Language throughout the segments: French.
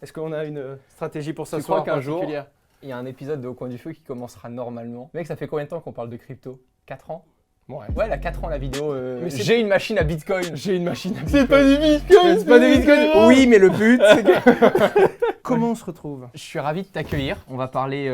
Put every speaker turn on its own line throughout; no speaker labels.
Est-ce qu'on a une stratégie pour ça?
Tu crois qu'un jour, il y a un épisode de Au coin du feu qui commencera normalement? Mec, ça fait combien de temps qu'on parle de crypto? 4 ans?
Ouais.
Ouais, elle a 4 ans la vidéo. J'ai une machine à Bitcoin.
J'ai une machine à Bitcoin.
C'est pas du Bitcoin.
C'est pas des bitcoins.
Oui, mais le but, c'est que...
Comment on se retrouve?
Je suis ravi de t'accueillir. On va parler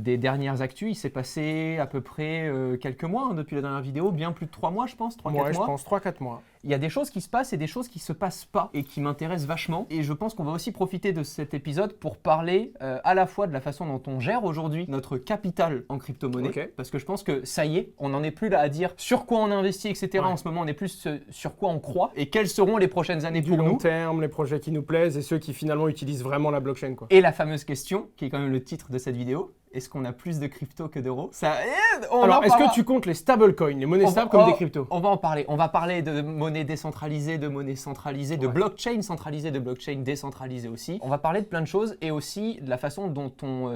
des dernières actus. Il s'est passé à peu près quelques mois depuis la dernière vidéo, bien plus de 3 mois, je pense, 3-4 mois.
Ouais, je pense 3-4 mois.
Il y a des choses qui se passent et des choses qui se passent pas et qui m'intéressent vachement. Et je pense qu'on va aussi profiter de cet épisode pour parler à la fois de la façon dont on gère aujourd'hui notre capital en crypto-monnaie.
Okay.
Parce que je pense que ça y est, on n'en est plus là à dire sur quoi on investit, etc.
Ouais.
En ce moment, on est plus sur quoi on croit et quelles seront les prochaines années
Du
pour
long
nous.
terme, les projets qui nous plaisent et ceux qui finalement utilisent vraiment la blockchain, quoi.
Et la fameuse question, qui est quand même le titre de cette vidéo, est-ce qu'on a plus de crypto que d'euros? Ça aide.
Alors, est-ce que tu comptes les stablecoins, les monnaies stables comme des cryptos?
On va en parler. On va parler de monnaie décentralisée, de monnaie centralisée, de blockchain centralisée, de blockchain décentralisée aussi. On va parler de plein de choses et aussi de la façon dont on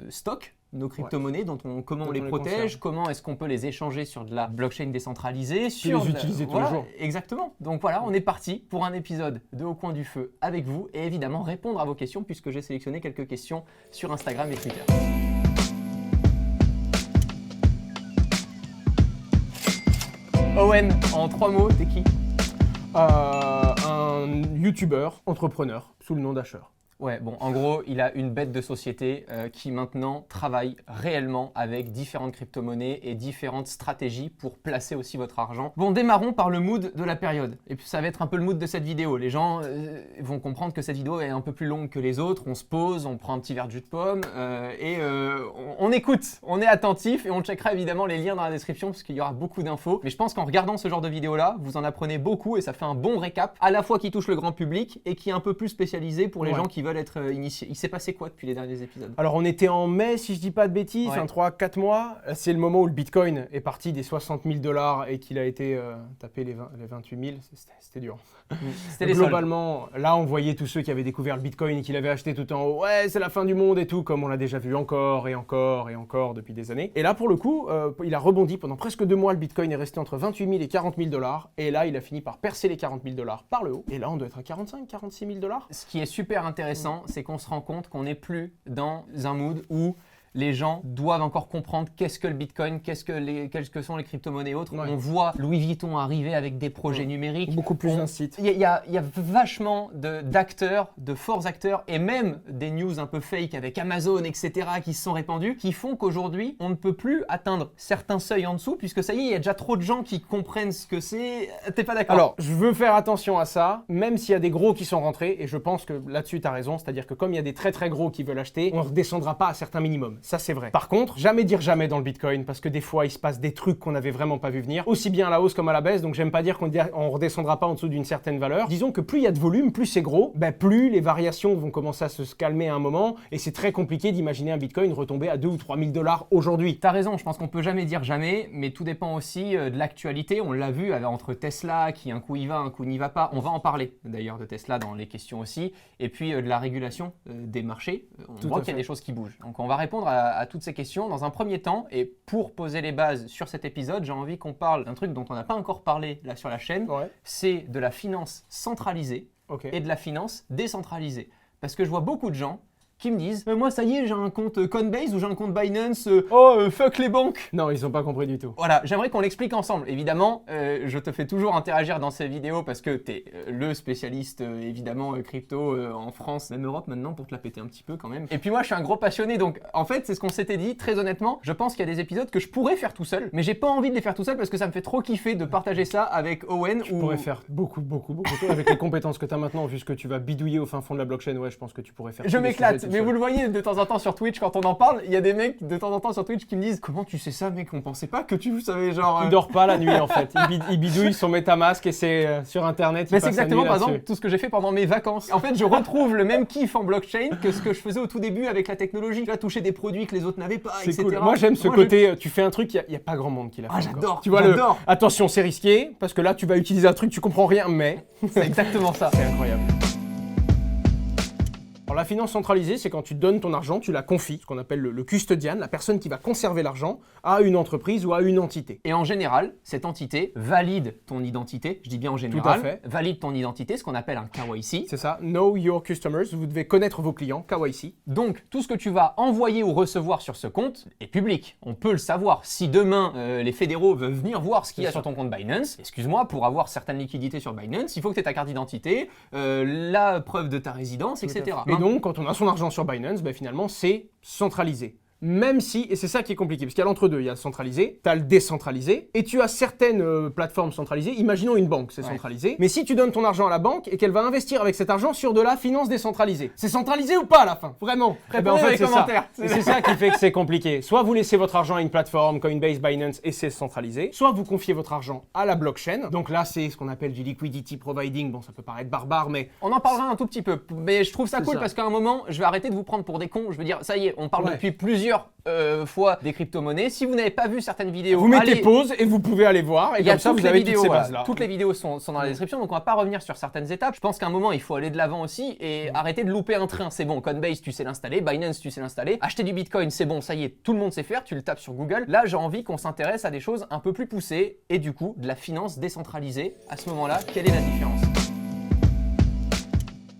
stocke nos crypto-monnaies, comment on les protège, comment est-ce qu'on peut les échanger sur de la blockchain décentralisée,
les utiliser tous les jours.
Exactement. Donc voilà, on est parti pour un épisode de Au coin du feu avec vous et évidemment répondre à vos questions puisque j'ai sélectionné quelques questions sur Instagram et Twitter. Owen, en 3 mots, t'es qui?
Un youtubeur, entrepreneur, sous le nom d'Asher.
Ouais, bon, en gros, il a une bête de société qui maintenant travaille réellement avec différentes crypto-monnaies et différentes stratégies pour placer aussi votre argent. Bon, démarrons par le mood de la période. Et puis ça va être un peu le mood de cette vidéo. Les gens vont comprendre que cette vidéo est un peu plus longue que les autres. On se pose, on prend un petit verre de jus de pomme et on écoute. On est attentif et on checkera évidemment les liens dans la description parce qu'il y aura beaucoup d'infos. Mais je pense qu'en regardant ce genre de vidéo-là, vous en apprenez beaucoup et ça fait un bon récap à la fois qui touche le grand public et qui est un peu plus spécialisé pour les gens qui veulent être initiés. Il s'est passé quoi depuis les derniers épisodes?
Alors on était en mai, si je dis pas de bêtises, 3-4 mois. C'est le moment où le Bitcoin est parti des 60 000 $ et qu'il a été tapé les 28 000. C'était dur.
C'était
globalement, là on voyait tous ceux qui avaient découvert le Bitcoin et qui l'avaient acheté tout en haut. Ouais, c'est la fin du monde et tout, comme on l'a déjà vu encore et encore et encore depuis des années. Et là pour le coup, il a rebondi pendant presque 2 mois. Le Bitcoin est resté entre 28 000 et 40 000 $. Et là, il a fini par percer les 40 000 $ par le haut. Et là, on doit être à 45 46 000 $.
Ce qui est super intéressant, c'est qu'on se rend compte qu'on n'est plus dans un mood où les gens doivent encore comprendre qu'est-ce que le Bitcoin, quelles que sont les crypto-monnaies et autres. On voit Louis Vuitton arriver avec des projets numériques.
Beaucoup plus d'un site.
Il y a vachement d'acteurs, de forts acteurs et même des news un peu fake avec Amazon, etc. qui se sont répandus, qui font qu'aujourd'hui, on ne peut plus atteindre certains seuils en dessous puisque ça y est, il y a déjà trop de gens qui comprennent ce que c'est. T'es pas d'accord?
Alors, je veux faire attention à ça, même s'il y a des gros qui sont rentrés, et je pense que là-dessus, tu as raison, c'est-à-dire que comme il y a des très très gros qui veulent acheter, on ne redescendra pas à certains minimums. Ça, c'est vrai. Par contre, jamais dire jamais dans le Bitcoin, parce que des fois, il se passe des trucs qu'on n'avait vraiment pas vu venir, aussi bien à la hausse comme à la baisse, donc j'aime pas dire qu'on redescendra pas en dessous d'une certaine valeur. Disons que plus il y a de volume, plus c'est gros, plus les variations vont commencer à se calmer à un moment, et c'est très compliqué d'imaginer un Bitcoin retomber à 2 ou 3 000 $ aujourd'hui.
T'as raison, je pense qu'on peut jamais dire jamais, mais tout dépend aussi de l'actualité. On l'a vu entre Tesla, qui un coup y va, un coup n'y va pas. On va en parler d'ailleurs de Tesla dans les questions aussi, et puis de la régulation des marchés. On voit qu'il y a des choses qui bougent. Donc on va répondre à toutes ces questions dans un premier temps, et pour poser les bases sur cet épisode, j'ai envie qu'on parle d'un truc dont on n'a pas encore parlé là sur la chaîne, c'est de la finance centralisée et de la finance décentralisée. Parce que je vois beaucoup de gens qui me disent moi ça y est, j'ai un compte Coinbase ou j'ai un compte Binance, fuck les banques.
Non, ils n'ont pas compris du tout.
Voilà, j'aimerais qu'on l'explique ensemble. Évidemment, je te fais toujours interagir dans ces vidéos parce que tu es le spécialiste évidemment crypto en France, même Europe maintenant, pour te la péter un petit peu quand même. Et puis moi je suis un gros passionné, donc en fait c'est ce qu'on s'était dit, très honnêtement, je pense qu'il y a des épisodes que je pourrais faire tout seul, mais j'ai pas envie de les faire tout seul parce que ça me fait trop kiffer de partager ça avec Owen.
Tu pourrais faire beaucoup avec les compétences que tu as maintenant, vu ce que tu vas bidouiller au fin fond de la blockchain. Ouais, je pense que tu pourrais faire.
Je m'éclate. Mais vous le voyez de temps en temps sur Twitch quand on en parle, il y a des mecs de temps en temps sur Twitch qui me disent comment tu sais ça mec, on pensait pas que tu savais genre...
Il dort pas la nuit en fait, il bidouille son MetaMask et c'est sur internet.
Mais c'est exactement par exemple tout ce que j'ai fait pendant mes vacances. En fait je retrouve le même kiff en blockchain que ce que je faisais au tout début avec la technologie. Tu vas toucher des produits que les autres n'avaient pas, etc.
Cool. Moi j'aime ce côté, tu fais un truc, il n'y a pas grand monde qui l'a fait.
J'adore,
tu vois attention c'est risqué parce que là tu vas utiliser un truc, tu comprends rien mais...
C'est exactement ça.
C'est incroyable. Alors la finance centralisée, c'est quand tu donnes ton argent, tu la confies, ce qu'on appelle le custodian, la personne qui va conserver l'argent, à une entreprise ou à une entité.
Et en général, cette entité valide ton identité, je dis bien en général,
Tout à fait.
valide ton identité, ce qu'on appelle un KYC.
C'est ça, Know Your Customers, vous devez connaître vos clients, KYC.
Donc, tout ce que tu vas envoyer ou recevoir sur ce compte est public. On peut le savoir. Si demain, les fédéraux veulent venir voir ce qu'il y a sur ton compte Binance, excuse-moi, pour avoir certaines liquidités sur Binance, il faut que tu aies ta carte d'identité, la preuve de ta résidence, etc.
Et donc, quand on a son argent sur Binance, ben, finalement, c'est centralisé. Même si, et c'est ça qui est compliqué, parce qu'il y a l'entre-deux, il y a le centralisé, tu as le décentralisé, et tu as certaines plateformes centralisées, imaginons une banque, c'est centralisé, mais si tu donnes ton argent à la banque et qu'elle va investir avec cet argent sur de la finance décentralisée, c'est centralisé ou pas à la fin? Vraiment?
Répondez dans les commentaires.
C'est ça qui fait que c'est compliqué. Soit vous laissez votre argent à une plateforme, Coinbase, Binance, et c'est centralisé, soit vous confiez votre argent à la blockchain, donc là c'est ce qu'on appelle du liquidity providing, bon ça peut paraître barbare, mais...
On en parlera un tout petit peu, mais je trouve ça cool
ça.
parce qu'à un moment, je vais arrêter de vous prendre pour des cons, je veux dire, ça y est, on parle depuis plusieurs fois des crypto-monnaies. Si vous n'avez pas vu certaines vidéos,
vous mettez pause et vous pouvez aller voir, et comme ça vous avez toutes ces bases-là.
Toutes les vidéos sont dans la description, donc on va pas revenir sur certaines étapes. Je pense qu'à un moment, il faut aller de l'avant aussi et arrêter de louper un train. C'est bon, Coinbase, tu sais l'installer, Binance, tu sais l'installer, acheter du Bitcoin, c'est bon, ça y est, tout le monde sait faire, tu le tapes sur Google. Là, j'ai envie qu'on s'intéresse à des choses un peu plus poussées et du coup, de la finance décentralisée. À ce moment-là, quelle est la différence ?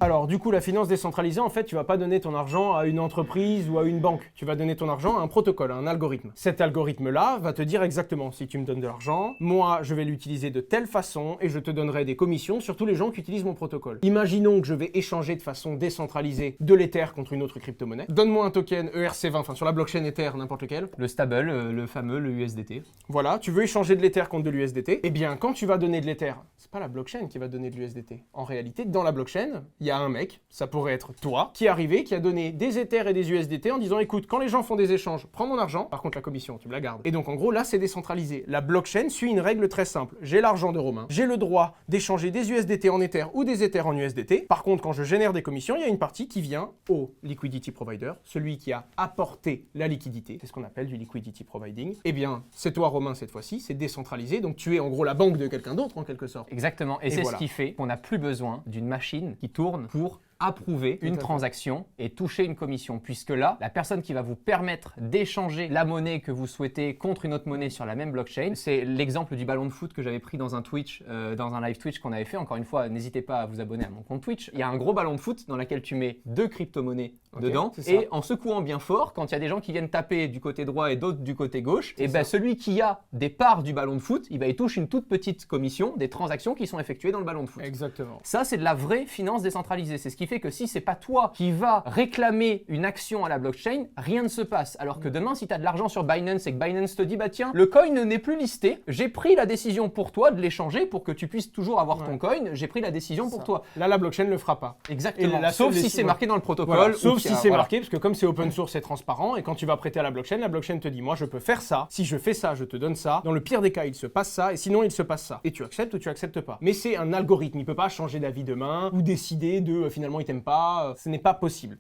Alors du coup, la finance décentralisée, en fait, tu vas pas donner ton argent à une entreprise ou à une banque. Tu vas donner ton argent à un protocole, à un algorithme. Cet algorithme-là va te dire exactement si tu me donnes de l'argent, moi, je vais l'utiliser de telle façon et je te donnerai des commissions sur tous les gens qui utilisent mon protocole. Imaginons que je vais échanger de façon décentralisée de l'Ether contre une autre crypto-monnaie. Donne-moi un token ERC20, enfin sur la blockchain Ether, n'importe lequel.
Le stable, le fameux, le USDT.
Voilà, tu veux échanger de l'Ether contre de l'USDT. Eh bien, quand tu vas donner de l'Ether, c'est pas la blockchain qui va donner de l'USDT. En réalité, dans la blockchain, il y a un mec, ça pourrait être toi, qui est arrivé, qui a donné des Ethers et des USDT en disant écoute, quand les gens font des échanges, prends mon argent, par contre la commission, tu me la gardes. Et donc en gros, là, c'est décentralisé. La blockchain suit une règle très simple. J'ai l'argent de Romain, j'ai le droit d'échanger des USDT en Ether ou des Ethers en USDT. Par contre, quand je génère des commissions, il y a une partie qui vient au liquidity provider, celui qui a apporté la liquidité. C'est ce qu'on appelle du liquidity providing. Eh bien, c'est toi, Romain, cette fois-ci, c'est décentralisé, donc tu es en gros la banque de quelqu'un d'autre en quelque sorte.
Exactement, et c'est voilà. Ce qui fait qu'on n'a plus besoin d'une machine qui tourne pour approuver une transaction et toucher une commission, puisque là, la personne qui va vous permettre d'échanger la monnaie que vous souhaitez contre une autre monnaie sur la même blockchain, c'est l'exemple du ballon de foot que j'avais pris dans un Twitch, dans un live Twitch qu'on avait fait. Encore une fois, n'hésitez pas à vous abonner à mon compte Twitch. Il y a un gros ballon de foot dans lequel tu mets deux crypto-monnaies dedans, et en secouant bien fort, quand il y a des gens qui viennent taper du côté droit et d'autres du côté gauche, et ben celui qui a des parts du ballon de foot, il touche une toute petite commission des transactions qui sont effectuées dans le ballon de foot.
Exactement.
Ça, c'est de la vraie finance décentralisée. C'est ce qui fait que si c'est pas toi qui va réclamer une action à la blockchain, rien ne se passe. Alors que demain, si tu as de l'argent sur Binance et que Binance te dit bah tiens, le coin n'est plus listé, j'ai pris la décision pour toi de l'échanger pour que tu puisses toujours avoir ton coin, j'ai pris la décision pour toi.
Là, la blockchain ne le fera pas.
Exactement. Sauf si c'est marqué dans le protocole.
Voilà. Sauf si c'est marqué, parce que comme c'est open source, c'est transparent, et quand tu vas prêter à la blockchain te dit moi je peux faire ça, si je fais ça, je te donne ça. Dans le pire des cas, il se passe ça, et sinon il se passe ça. Et tu acceptes ou tu acceptes pas. Mais c'est un algorithme, il peut pas changer d'avis demain ou décider de finalement il t'aime pas. Ce n'est pas possible.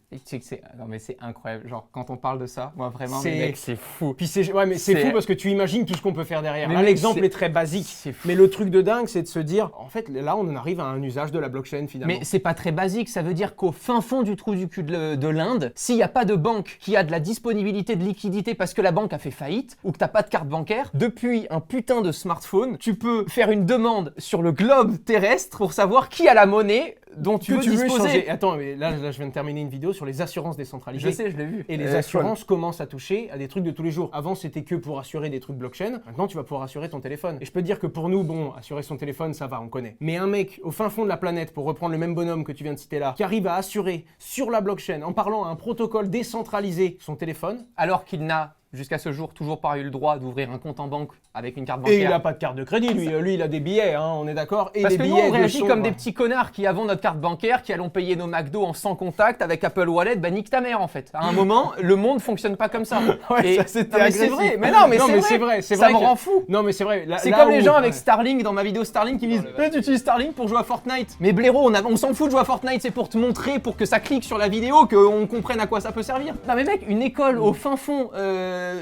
Non mais c'est incroyable. Genre quand on parle de ça, moi vraiment, c'est fou.
Puis c'est fou parce que tu imagines tout ce qu'on peut faire derrière.
Mais
là, l'exemple est très basique. Mais le truc de dingue, c'est de se dire, en fait, là, on en arrive à un usage de la blockchain finalement.
Mais c'est pas très basique. Ça veut dire qu'au fin fond du trou du cul de l'Inde, s'il n'y a pas de banque qui a de la disponibilité de liquidité parce que la banque a fait faillite ou que t'as pas de carte bancaire, depuis un putain de smartphone, tu peux faire une demande sur le globe terrestre pour savoir qui a la monnaie dont tu veux disposer.
Attends, mais là, je viens de terminer une vidéo sur les assurances décentralisées.
Je sais, je l'ai vu.
Et les assurances commencent à toucher à des trucs de tous les jours. Avant, c'était que pour assurer des trucs blockchain. Maintenant, tu vas pouvoir assurer ton téléphone. Et je peux te dire que pour nous, bon, assurer son téléphone, ça va, on connaît. Mais un mec au fin fond de la planète, pour reprendre le même bonhomme que tu viens de citer là, qui arrive à assurer sur la blockchain, en parlant à un protocole décentralisé, son téléphone,
alors qu'il n'a jusqu'à ce jour toujours pas eu le droit d'ouvrir un compte en banque avec une carte bancaire.
Et il n'a pas de carte de crédit, lui il a des billets, hein, on est d'accord. Et
parce
les
que
billets
nous, on réagit comme des petits connards qui avons notre carte bancaire, qui allons payer nos McDo en sans contact avec Apple Wallet, bah nique ta mère en fait. À un moment, le monde fonctionne pas comme ça.
Ouais, ça c'était agressif.
C'est vrai, mais non, mais c'est vrai. Ça me rend fou.
Non, mais c'est vrai.
C'est comme les gens avec Starlink dans ma vidéo Starlink qui disent tu utilises Starlink pour jouer à Fortnite. Mais blaireau, on s'en fout de jouer à Fortnite, c'est pour te montrer, pour que ça clique sur la vidéo, qu'on comprenne à quoi ça peut servir. Non mais mec, une école au fin fond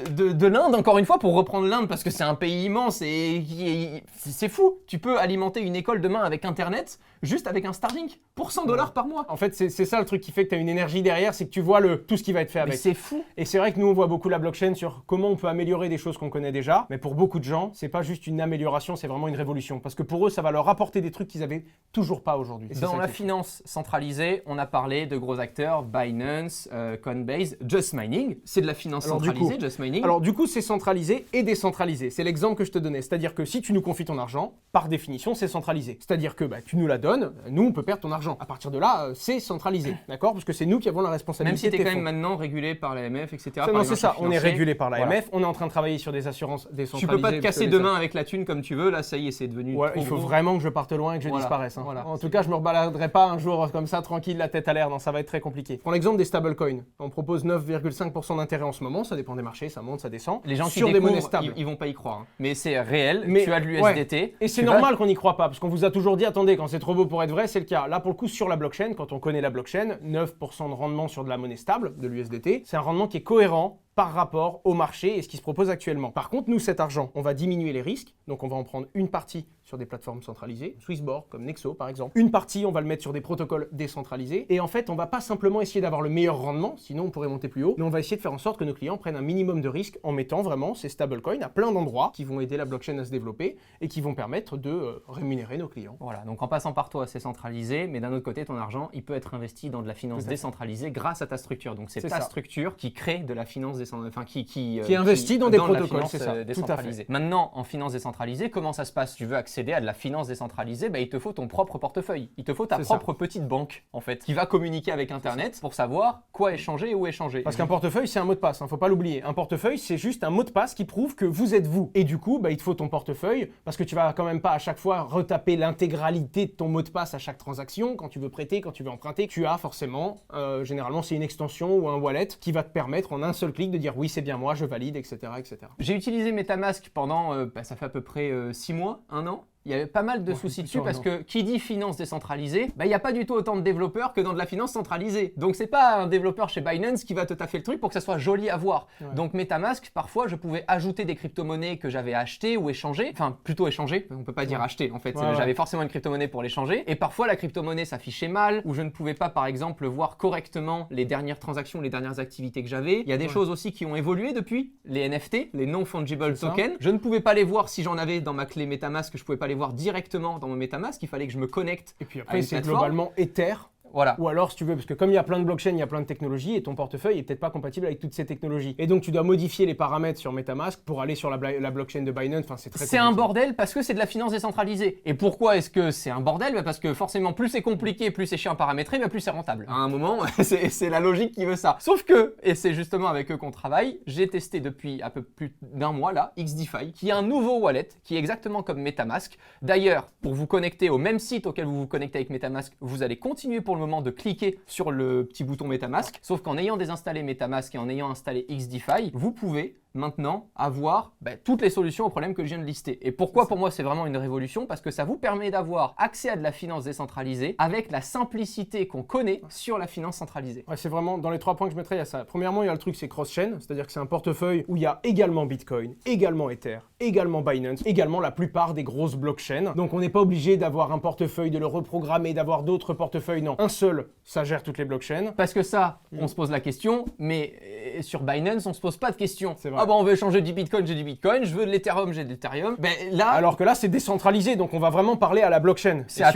de l'Inde, encore une fois, pour reprendre l'Inde, parce que c'est un pays immense et c'est fou. Tu peux alimenter une école demain avec Internet, juste avec un Starlink, pour $100 par mois.
En fait, c'est ça le truc qui fait que tu as une énergie derrière, c'est que tu vois tout ce qui va être fait avec.
Mais c'est fou.
Et c'est vrai que nous, on voit beaucoup la blockchain sur comment on peut améliorer des choses qu'on connaît déjà, mais pour beaucoup de gens, c'est pas juste une amélioration, c'est vraiment une révolution. Parce que pour eux, ça va leur apporter des trucs qu'ils avaient toujours pas aujourd'hui.
Dans la finance centralisée, on a parlé de gros acteurs, Binance, Coinbase, Just Mining. C'est de la finance centralisée, Just Mining.
Alors du coup, c'est centralisé et décentralisé. C'est l'exemple que je te donnais. C'est-à-dire que si tu nous confies ton argent, par définition, c'est centralisé. C'est-à-dire que tu nous la donnes, nous, on peut perdre ton argent. À partir de là, c'est centralisé, d'accord? Parce que c'est nous qui avons la responsabilité.
Même si tu es
de
quand
tes
même
fonds.
maintenant régulé par l'AMF, etc.
Non, c'est ça. On est régulé par l'AMF.
Voilà.
On est en train de travailler sur des assurances décentralisées.
Tu peux pas te casser demain avec la thune comme tu veux. Là, ça y est, c'est devenu.
Ouais,
trop
il faut
gros.
vraiment que je parte loin et que je disparaisse. Hein.
Voilà.
En tout cas, je me rebaladerai pas un jour comme ça, tranquille, la tête à l'air. Non, ça va être très compliqué. Prends l'exemple des stablecoins. On propose 9,5% d'intérêt en ce moment. Ça dépend des marchés, ça monte, ça descend.
Les gens qui
sur des monnaies
découvrent,
stables.
ils vont pas y croire. Hein. Mais c'est réel.
Mais
tu as de l'USDT.
Et c'est normal qu'on n'y croit pas, parce qu'on vous a toujours dit, attendez, quand c'est trop beau pour être vrai, c'est le cas. Là, pour le coup, sur la blockchain, quand on connaît la blockchain, 9% de rendement sur de la monnaie stable, de l'USDT, c'est un rendement qui est cohérent par rapport au marché et ce qui se propose actuellement. Par contre, nous, cet argent, on va diminuer les risques, donc on va en prendre une partie sur des plateformes centralisées, Swissborg comme Nexo par exemple. Une partie, on va le mettre sur des protocoles décentralisés, et en fait, on va pas simplement essayer d'avoir le meilleur rendement, sinon on pourrait monter plus haut, mais on va essayer de faire en sorte que nos clients prennent un minimum de risque en mettant vraiment ces stablecoins à plein d'endroits qui vont aider la blockchain à se développer et qui vont permettre de rémunérer nos clients.
Voilà, donc en passant par toi, c'est centralisé, mais d'un autre côté, ton argent, il peut être investi dans de la finance décentralisée grâce à ta structure. Donc c'est ta structure qui crée de la finance décentralisée, enfin qui investit dans des protocoles, c'est ça, décentralisés. Maintenant, en finance décentralisée, comment ça se passe? Tu veux accéder à de la finance décentralisée, il te faut ton propre portefeuille. Il te faut ta propre petite banque, en fait, qui va communiquer avec Internet pour savoir quoi échanger et où échanger.
Parce qu'un portefeuille, c'est un mot de passe, faut pas l'oublier. Un portefeuille, c'est juste un mot de passe qui prouve que vous êtes vous. Et du coup, il te faut ton portefeuille, parce que tu vas quand même pas à chaque fois retaper l'intégralité de ton mot de passe à chaque transaction. Quand tu veux prêter, quand tu veux emprunter, tu as forcément, généralement, c'est une extension ou un wallet qui va te permettre en un seul clic de dire oui, c'est bien moi, je valide, etc. etc.
J'ai utilisé MetaMask pendant, ça fait à peu près 6 mois, 1 an. Il y avait pas mal de soucis dessus parce que qui dit finance décentralisée, il n'y a pas du tout autant de développeurs que dans de la finance centralisée. Donc c'est pas un développeur chez Binance qui va te taffer le truc pour que ça soit joli à voir. Ouais. Donc MetaMask, parfois je pouvais ajouter des crypto-monnaies que j'avais achetées ou échangées, enfin plutôt échangées, on peut pas dire acheter en fait, j'avais forcément une crypto-monnaie pour l'échanger. Et parfois la crypto-monnaie s'affichait mal, ou je ne pouvais pas par exemple voir correctement les dernières transactions, les dernières activités que j'avais. Il y a des choses aussi qui ont évolué depuis, les NFT, les non-fungible tokens. Je ne pouvais pas les voir si j'en avais dans ma clé MetaMask, je pouvais pas les voir directement dans mon MetaMask, il fallait que je me connecte.
Et puis après, c'est globalement Ether.
Voilà.
Ou alors, si tu veux, parce que comme il y a plein de blockchains, il y a plein de technologies, et ton portefeuille est peut-être pas compatible avec toutes ces technologies. Et donc, tu dois modifier les paramètres sur MetaMask pour aller sur la blockchain de Binance. Enfin, c'est très compliqué.
C'est un bordel parce que c'est de la finance décentralisée. Et pourquoi est-ce que c'est un bordel? Parce que forcément, plus c'est compliqué, plus c'est chiant à paramétrer, plus c'est rentable. À un moment, c'est la logique qui veut ça. Sauf que, et c'est justement avec eux qu'on travaille, j'ai testé depuis un peu plus d'1 mois là, XDeFi, qui est un nouveau wallet, qui est exactement comme MetaMask. D'ailleurs, pour vous connecter au même site auquel vous vous connectez avec MetaMask, vous allez continuer pour le moment de cliquer sur le petit bouton MetaMask, sauf qu'en ayant désinstallé MetaMask et en ayant installé XDeFi, vous pouvez maintenant avoir toutes les solutions aux problèmes que je viens de lister. Et pourquoi pour moi c'est vraiment une révolution? Parce que ça vous permet d'avoir accès à de la finance décentralisée avec la simplicité qu'on connaît sur la finance centralisée.
Ouais, c'est vraiment, dans les 3 points que je mettrais, il y a ça. Premièrement, il y a le truc, c'est cross-chain, c'est-à-dire que c'est un portefeuille où il y a également Bitcoin, également Ether, également Binance, également la plupart des grosses blockchains. Donc on n'est pas obligé d'avoir un portefeuille, de le reprogrammer, d'avoir d'autres portefeuilles, non. Un seul, ça gère toutes les blockchains.
Parce que ça, on se pose la question, mais sur Binance, on se pose pas de question.
C'est vrai.
Ah on veut échanger du Bitcoin, j'ai du Bitcoin, je veux de l'Ethereum, j'ai de l'Ethereum. Là,
alors que là, c'est décentralisé, donc on va vraiment parler à la blockchain.
C'est à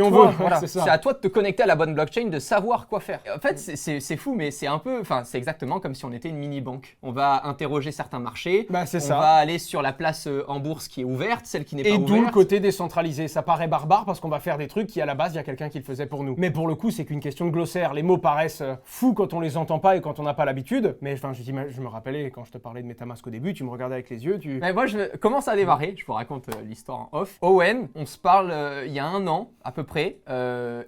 toi de te connecter à la bonne blockchain, de savoir quoi faire. En fait, c'est fou, mais c'est un peu, c'est exactement comme si on était une mini-banque. On va interroger certains marchés, on va aller sur la place en bourse qui est ouverte, celle qui n'est pas ouverte.
Et d'où le côté décentralisé. Ça paraît barbare parce qu'on va faire des trucs qui, à la base, il y a quelqu'un qui le faisait pour nous. Mais pour le coup, c'est qu'une question de glossaire. Les mots paraissent fous quand on les entend pas et quand on n'a pas l'habitude. Mais enfin, je me rappelais quand je te parlais de MetaMask au début, tu me regardais avec les yeux.
Mais moi, je commence à démarrer. Je vous raconte l'histoire en off. Owen, on se parle il y a 1 an à peu près,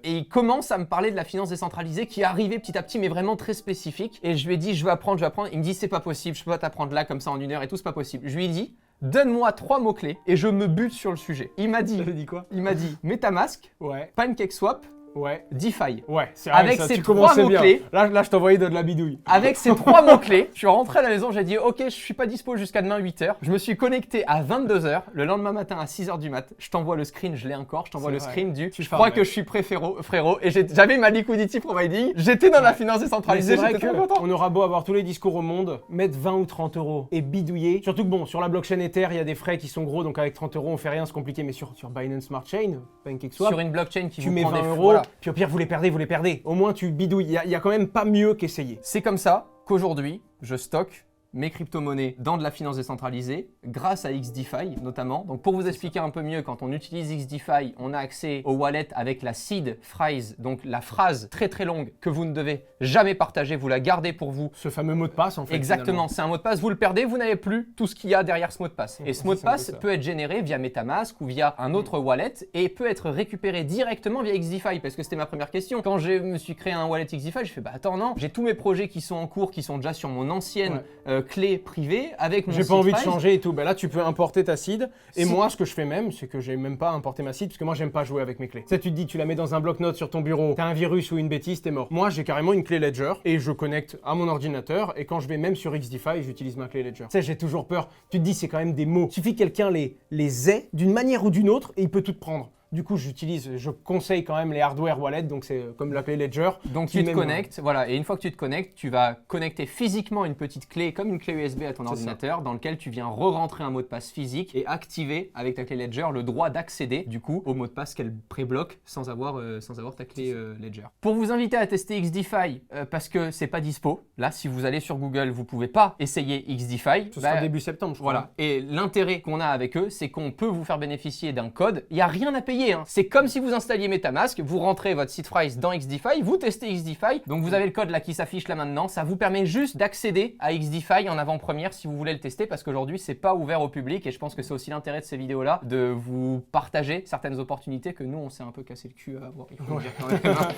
et il commence à me parler de la finance décentralisée qui est arrivée petit à petit, mais vraiment très spécifique. Et je lui ai dit, je vais apprendre. Il me dit, c'est pas possible, je peux pas t'apprendre là comme ça en 1 heure et tout, c'est pas possible. Je lui ai dit, donne-moi 3 mots-clés et je me bute sur le sujet. Il m'a dit,
quoi?
Il m'a dit MetaMask, PancakeSwap
Ouais.
DeFi.
Ouais, c'est vrai.
Avec
ça,
ces
tu
3
commençais bien.
mots-clés.
Là, je t'envoyais de la bidouille.
Avec ces 3 mots-clés, je suis rentré à la maison, j'ai dit ok, je suis pas dispo jusqu'à demain 8h. Je me suis connecté à 22h, le lendemain matin à 6h du mat. Je t'envoie le screen, je l'ai encore, je t'envoie
C'est
le
vrai.
screen du
Tu
je
pars,
crois
mec.
que je suis prêt frérot et j'avais ma liquidity providing, j'étais dans la finance
Mais
décentralisée,
c'est vrai
j'étais trop content.
qu'on aura beau avoir tous les discours au monde, mettre 20 ou 30 euros et bidouiller. Surtout que bon, sur la blockchain Ether, il y a des frais qui sont gros, donc avec 30 euros, on fait rien, c'est compliqué. Mais sur Binance Smart Chain, PancakeSwap,
Sur une blockchain qui
tu
vous
mets
prend
20
des
euros,
voilà.
puis au pire, vous les perdez. Au moins, tu bidouilles. Il y a quand même pas mieux qu'essayer.
C'est comme ça qu'aujourd'hui, je stocke mes crypto-monnaies dans de la finance décentralisée grâce à XDeFi notamment. Donc pour vous expliquer un peu mieux, quand on utilise XDeFi, on a accès au wallet avec la seed phrase, donc la phrase très très longue que vous ne devez jamais partager, vous la gardez pour vous.
Ce fameux mot de passe, en fait.
Exactement, c'est un mot de passe, vous le perdez, vous n'avez plus tout ce qu'il y a derrière ce mot de passe. Et ce mot de
c'est un peu
passe
ça.
peut être généré via MetaMask ou via un autre wallet et peut être récupéré directement via XDeFi parce que c'était ma première question. Quand je me suis créé un wallet XDeFi, je fais bah attends non, j'ai tous mes projets qui sont en cours, qui sont déjà sur mon ancienne clé privée avec mon
J'ai pas
seed
envie de
phrase.
changer et tout. Ben là, tu peux importer ta seed. Et
Si-
moi, ce que je fais même, c'est que j'ai même pas importé ma seed parce que moi, j'aime pas jouer avec mes clés. Tu sais, tu te dis, tu la mets dans un bloc-notes sur ton bureau, t'as un virus ou une bêtise, t'es mort. Moi, j'ai carrément une clé Ledger et je connecte à mon ordinateur. Et quand je vais même sur XDeFi, j'utilise ma clé Ledger. Tu sais, j'ai toujours peur. Tu te dis, c'est quand même des mots. Il suffit que quelqu'un les ait d'une manière ou d'une autre et il peut tout te prendre. Du coup, je conseille quand même les hardware wallets, donc c'est comme la clé Ledger.
Donc
qui
tu te
même-
connectes, voilà, et une fois que tu te connectes, tu vas connecter physiquement une petite clé, comme une clé USB à ton
C'est
ordinateur, dans lequel tu viens re-rentrer un mot de passe physique et activer avec ta clé Ledger le droit d'accéder du coup au mot de passe qu'elle prébloque sans avoir ta clé Ledger. Pour vous inviter à tester XDeFi, parce que c'est pas dispo, là si vous allez sur Google, vous pouvez pas essayer XDeFi.
Ce sera début septembre, je crois.
Voilà. Et l'intérêt qu'on a avec eux, c'est qu'on peut vous faire bénéficier d'un code. Il n'y a rien à payer. Hein. C'est comme si vous installiez MetaMask, vous rentrez votre seed phrase dans XDeFi, vous testez XDeFi. Donc vous avez le code là qui s'affiche là maintenant. Ça vous permet juste d'accéder à XDeFi en avant-première si vous voulez le tester parce qu'aujourd'hui c'est pas ouvert au public et je pense que c'est aussi l'intérêt de ces vidéos là de vous partager certaines opportunités que nous on s'est un peu cassé le cul à avoir. Il faut le dire quand même, hein.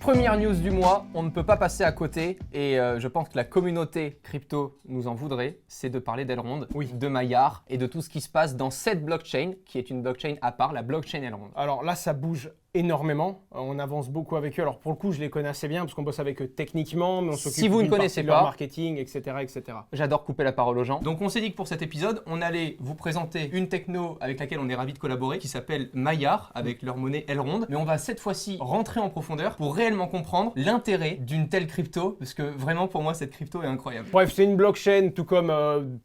Première news du mois, on ne peut pas passer à côté et je pense que la communauté crypto nous en voudrait, c'est de parler d'Elrond, de Maillard et de tout ce qui se passe dans cette blockchain qui est une blockchain à part, la blockchain Elrond.
Alors là, ça bouge énormément. On avance beaucoup avec eux. Alors pour le coup, je les connais assez bien parce qu'on bosse avec eux techniquement, mais on s'occupe
Si vous ne
d'une partie
connaissez
de leur
pas-
marketing, etc., etc.
J'adore couper la parole aux gens. Donc on s'est dit que pour cet épisode, on allait vous présenter une techno avec laquelle on est ravis de collaborer qui s'appelle Maillard avec leur monnaie Elrond. Mais on va cette fois-ci rentrer en profondeur pour réellement comprendre l'intérêt d'une telle crypto parce que vraiment pour moi cette crypto est incroyable.
Bref, c'est une blockchain, tout comme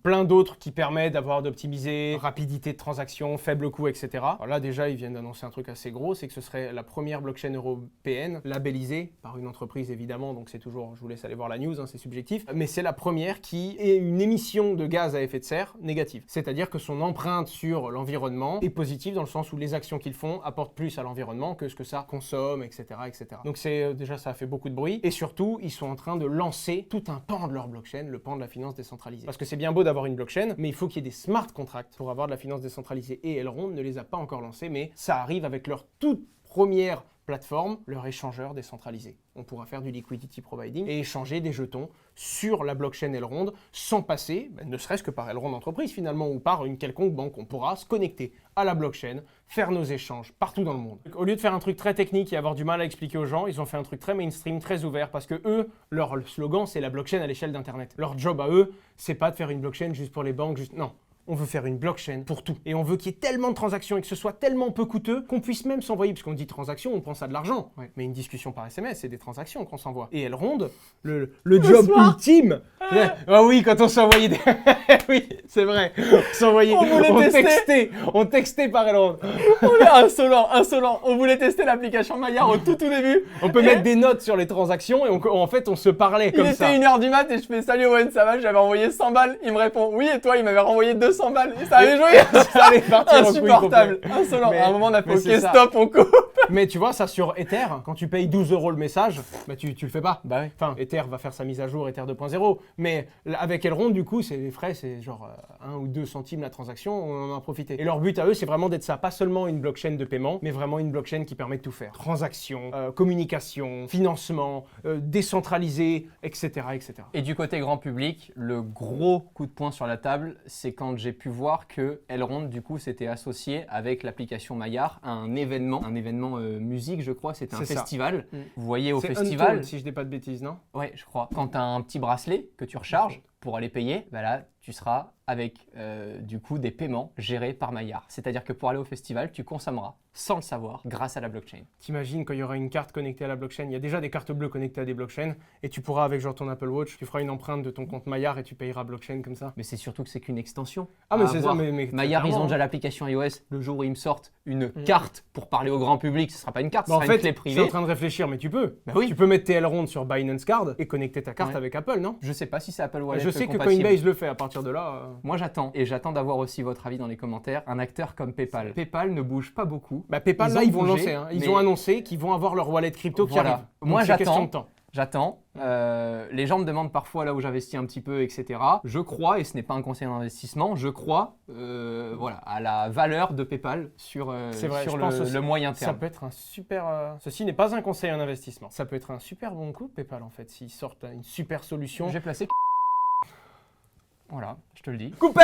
plein d'autres qui permet d'optimiser rapidité de transaction, faible coût, etc. Alors là, déjà, ils viennent d'annoncer un truc assez gros, c'est que ce serait la première blockchain européenne labellisée par une entreprise, évidemment. Donc c'est toujours, je vous laisse aller voir la news, hein, c'est subjectif. Mais c'est la première qui ait une émission de gaz à effet de serre négative. C'est-à-dire que son empreinte sur l'environnement est positive dans le sens où les actions qu'ils font apportent plus à l'environnement que ce que ça consomme, etc., etc. Donc c'est déjà, ça a fait beaucoup de bruit. Et surtout, ils sont en train de lancer tout un pan de leur blockchain, le pan de la finance décentralisée. Parce que c'est bien beau d'avoir une blockchain, mais il faut qu'il y ait des smart contracts pour avoir de la finance décentralisée. Et Elrond ne les a pas encore lancés, mais ça arrive avec leur toute première plateforme, leur échangeur décentralisé. On pourra faire du liquidity providing et échanger des jetons sur la blockchain Elrond sans passer, ne serait-ce que par Elrond entreprise finalement ou par une quelconque banque. On pourra se connecter à la blockchain, faire nos échanges partout dans le monde. Au lieu de faire un truc très technique et avoir du mal à expliquer aux gens, ils ont fait un truc très mainstream, très ouvert parce que eux, leur slogan c'est la blockchain à l'échelle d'Internet. Leur job à eux, c'est pas de faire une blockchain juste pour les banques, non. On veut faire une blockchain pour tout. Et on veut qu'il y ait tellement de transactions et que ce soit tellement peu coûteux qu'on puisse même s'envoyer, parce qu'on dit transaction, on pense à de l'argent. Mais une discussion par SMS, c'est des transactions qu'on s'envoie. Et Elrond, le job ultime. Ah oui, quand on s'envoyait des... oui, c'est vrai. On s'envoyait... On textait par Elrond.
On est insolent. On voulait tester l'application Maillard au tout début.
On peut mettre des notes sur les transactions et en fait, on se parlait comme ça.
Il était 1h du mat et je fais salut Owen, ça va, j'avais envoyé 100 balles. Il me répond oui et toi, il m'avait renvoyé 200 balles. Et ça avait joué.
Ça allait partir en couille
Insupportable,
complet.
insolent.
Mais-
À un moment, on a fait
mais c'est
ok,
ça.
stop, on coupe.
Mais tu vois, ça sur Ether, quand tu payes 12 € le message, bah tu le fais pas.
Bah oui.
Enfin, Ether va faire sa mise à jour, Ether 2.0. Mais avec Elrond, du coup, les frais, c'est genre 1 ou 2 centimes la transaction, on en a profité. Et leur but à eux, c'est vraiment d'être ça. Pas seulement une blockchain de paiement, mais vraiment une blockchain qui permet de tout faire. Transactions, communication, financement, décentralisé, etc., etc.
Et du côté grand public, le gros coup de poing sur la table, c'est quand j'ai pu voir que Elrond, du coup, s'était associé avec l'application Maillard à un événement musique, je crois, c'était un
C'est ça.
festival.
Mm.
Vous voyez au
C'est
festival,
Untold, si je dis pas de bêtises, non?
ouais, je crois. Quand tu as un petit bracelet que tu recharges pour aller payer, bah là, tu seras avec du coup des paiements gérés par Maillard. C'est-à-dire que pour aller au festival, tu consommeras sans le savoir grâce à la blockchain.
T'imagines quand il y aura une carte connectée à la blockchain, il y a déjà des cartes bleues connectées à des blockchains, et tu pourras avec genre ton Apple Watch, tu feras une empreinte de ton compte Maillard et tu payeras blockchain comme ça.
Mais c'est surtout que c'est qu'une extension.
Ah mais
à
c'est ça,
avoir.
mais
Maillard, ils ont
clairement,
déjà l'application iOS. Le jour où ils me sortent une carte pour parler au grand public, ce sera pas une carte, ce
Bah, en
sera
fait,
une clé
je suis
privée.
en train de réfléchir, mais tu peux.
Bah oui.
Tu peux mettre tes Elrond sur Binance Card et connecter ta carte
Ouais.
avec Apple, non?
Je sais pas si c'est Apple Wallet
Je sais que
compatible.
Coinbase le fait à partir de là.
Moi j'attends, et j'attends d'avoir aussi votre avis dans les commentaires. Un acteur comme PayPal. PayPal ne bouge pas beaucoup.
Bah, PayPal,
Ils
là,
ont
ils vont
bougé,
lancer. Hein. Ils
mais-
ont annoncé qu'ils vont avoir leur wallet crypto qui
Voilà.
arrive. Donc,
Moi,
c'est
j'attends.
question de temps.
J'attends. Les gens me demandent parfois là où j'investis un petit peu, etc. Je crois, et ce n'est pas un conseil d'investissement, je crois voilà, à la valeur de PayPal sur,
C'est vrai,
sur
je pense aussi.
le moyen
Ça
terme.
peut être un super. Ceci n'est pas un conseil en investissement. Ça peut être un super bon coup, PayPal, en fait, s'ils sortent une super solution.
J'ai placé. Voilà, je te le dis.
Coupé.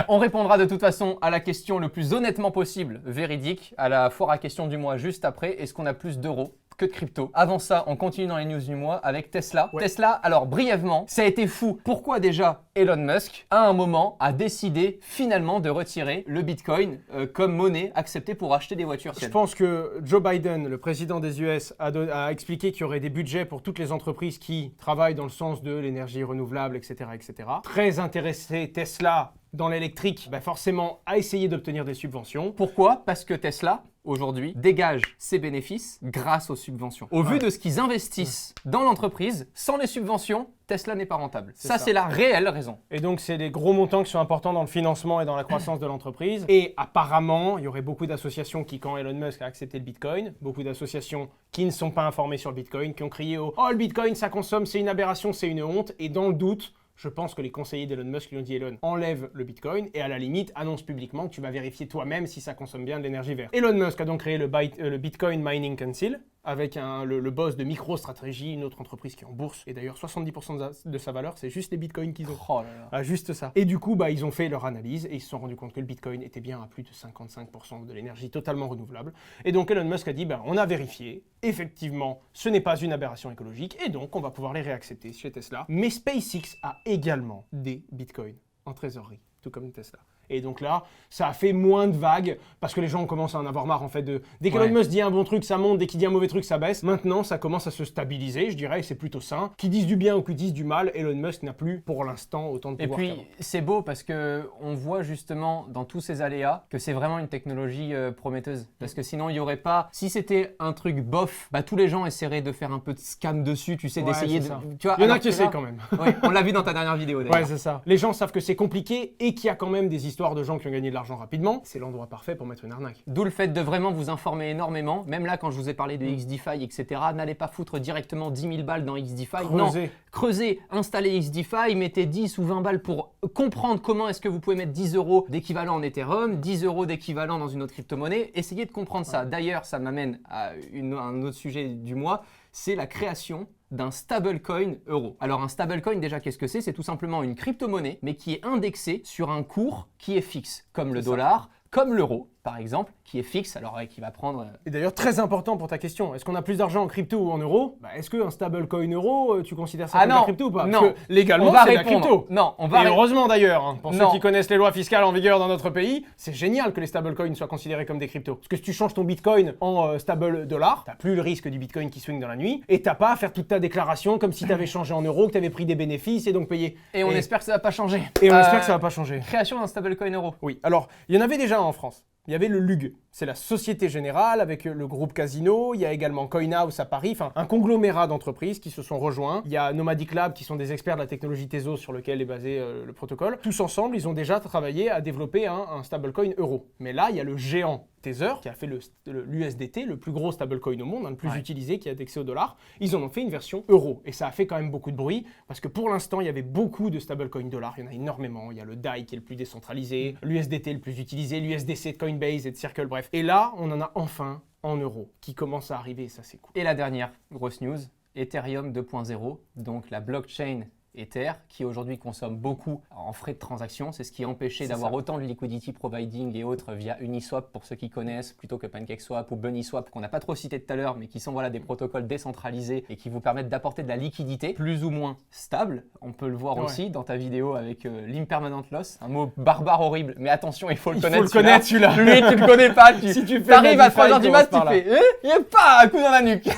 On répondra de toute façon à la question le plus honnêtement possible, véridique, à la foire à questions du mois juste après. Est-ce qu'on a plus d'euros que de crypto? Avant ça, on continue dans les news du mois avec Tesla.
Ouais.
Tesla, alors brièvement, ça a été fou. Pourquoi déjà Elon Musk, à un moment, a décidé finalement de retirer le Bitcoin comme monnaie acceptée pour acheter des voitures
Je
saines?
pense que Joe Biden, le président des US, a expliqué qu'il y aurait des budgets pour toutes les entreprises qui travaillent dans le sens de l'énergie renouvelable, etc., etc. Très intéressé, Tesla, dans l'électrique, bah forcément, a essayé d'obtenir des subventions.
Pourquoi? Parce que Tesla, aujourd'hui, dégage ses bénéfices grâce aux subventions. Au vu de ce qu'ils investissent dans l'entreprise, sans les subventions, Tesla n'est pas rentable. Ça,
ça.
c'est la réelle raison.
Et donc, c'est des gros montants qui sont importants dans le financement et dans la croissance de l'entreprise. Et apparemment, il y aurait beaucoup d'associations qui, quand Elon Musk a accepté le Bitcoin, beaucoup d'associations qui ne sont pas informées sur le Bitcoin, qui ont crié au « Oh, le Bitcoin, ça consomme, c'est une aberration, c'est une honte ». Et dans le doute, je pense que les conseillers d'Elon Musk lui ont dit « Elon, enlève le Bitcoin et à la limite, annonce publiquement que tu vas vérifier toi-même si ça consomme bien de l'énergie verte ». Elon Musk a donc créé le Bitcoin Mining Council, avec le boss de MicroStrategy, une autre entreprise qui est en bourse. Et d'ailleurs, 70% de sa valeur, c'est juste les bitcoins qu'ils ont.
Oh là là.
Ah, juste ça. Et du coup, bah, ils ont fait leur analyse et ils se sont rendus compte que le bitcoin était bien à plus de 55% de l'énergie totalement renouvelable. Et donc, Elon Musk a dit, bah, on a vérifié, effectivement, ce n'est pas une aberration écologique et donc on va pouvoir les réaccepter chez Tesla. Mais SpaceX a également des bitcoins en trésorerie, tout comme Tesla. Et donc là, ça a fait moins de vagues parce que les gens commencent à en avoir marre en fait de... Dès qu'Elon
Ouais.
Musk dit un bon truc, ça monte, dès qu'il dit un mauvais truc, ça baisse. Maintenant, ça commence à se stabiliser, je dirais, et c'est plutôt sain. Qu'ils disent du bien ou qu'ils disent du mal, Elon Musk n'a plus pour l'instant autant de
Et
pouvoir
puis,
qu'avant.
c'est beau parce que on voit justement dans tous ces aléas que c'est vraiment une technologie prometteuse. Parce que sinon, il n'y aurait pas... Si c'était un truc bof, bah, tous les gens essaieraient de faire un peu de scam dessus, tu sais,
Ouais,
d'essayer
c'est
de...
ça.
Tu vois,
Il y en a
alors
qui
que
essaient
là-
quand même.
Ouais, on l'a vu dans ta dernière vidéo d'ailleurs.
Ouais, c'est ça. Les gens savent que c'est compliqué et qu'il y a quand même des histoires de gens qui ont gagné de l'argent rapidement. C'est l'endroit parfait pour mettre une arnaque.
D'où le fait de vraiment vous informer énormément. Même là, quand je vous ai parlé de XDeFi, etc., n'allez pas foutre directement 10 000 balles dans XDeFi. Non,
Creuser.
creusez, installez XDeFi, mettez 10 ou 20 balles pour comprendre comment est-ce que vous pouvez mettre 10 euros d'équivalent en Ethereum, 10 euros d'équivalent dans une autre crypto-monnaie. Essayez de comprendre ça. D'ailleurs, ça m'amène à un autre sujet du mois, c'est la création d'un stablecoin euro. Alors un stablecoin, déjà, qu'est-ce que c'est? C'est tout simplement une crypto-monnaie, mais qui est indexée sur un cours qui est fixe, comme le
C'est ça.
dollar, comme l'euro, par exemple, qui est fixe, alors qui va prendre...
Et d'ailleurs, très important pour ta question, est-ce qu'on a plus d'argent en crypto ou en euros? Bah, est-ce qu'un stablecoin euro, tu considères ça
Ah
comme de
non,
la crypto ou pas?
non.
Parce que légalement,
on va
c'est de la
répondre.
crypto.
Non, on va
Et heureusement d'ailleurs, hein, pour
Non.
ceux qui connaissent les lois fiscales en vigueur dans notre pays, c'est génial que les stablecoins soient considérés comme des cryptos. Parce que si tu changes ton bitcoin en stable dollar, t'as plus le risque du bitcoin qui swing dans la nuit, et t'as pas à faire toute ta déclaration comme si t'avais changé en euros, que t'avais pris des bénéfices et donc payé.
Et on espère que ça va pas changer.
Et on espère que ça va pas changer.
Création d'un stablecoin euro.
Oui, alors, il y en avait déjà en France. Il y avait le LUG, c'est la Société Générale avec le groupe Casino, il y a également CoinHouse à Paris, enfin un conglomérat d'entreprises qui se sont rejoints. Il y a Nomadic Lab qui sont des experts de la technologie Tezos sur lequel est basé le protocole. Tous ensemble, ils ont déjà travaillé à développer un stablecoin euro. Mais là, il y a le géant Tether qui a fait l'USDT, le plus gros stablecoin au monde, le plus utilisé, qui est indexé au dollar. Ils en ont fait une version euro et ça a fait quand même beaucoup de bruit parce que pour l'instant, il y avait beaucoup de stablecoins dollars, il y en a énormément. Il y a le DAI qui est le plus décentralisé, l'USDT le plus utilisé, l'USDC de Coinbase et de Circle, bref. Et là, on en a enfin en euros qui commence à arriver et ça c'est cool.
Et la dernière grosse news, Ethereum 2.0, donc la blockchain Ether, qui aujourd'hui consomme beaucoup en frais de transaction. C'est ce qui empêchait d'avoir autant de liquidity providing et autres via Uniswap, pour ceux qui connaissent, plutôt que PancakeSwap ou BunnySwap, qu'on n'a pas trop cité tout à l'heure, mais qui sont des protocoles décentralisés et qui vous permettent d'apporter de la liquidité plus ou moins stable. On peut le voir aussi dans ta vidéo avec l'impermanent loss, un mot barbare horrible, mais attention, il faut le connaître celui-là. Lui, tu le connais pas, si tu arrives à 3h du mat, tu fais il n'y a pas un coup dans la nuque.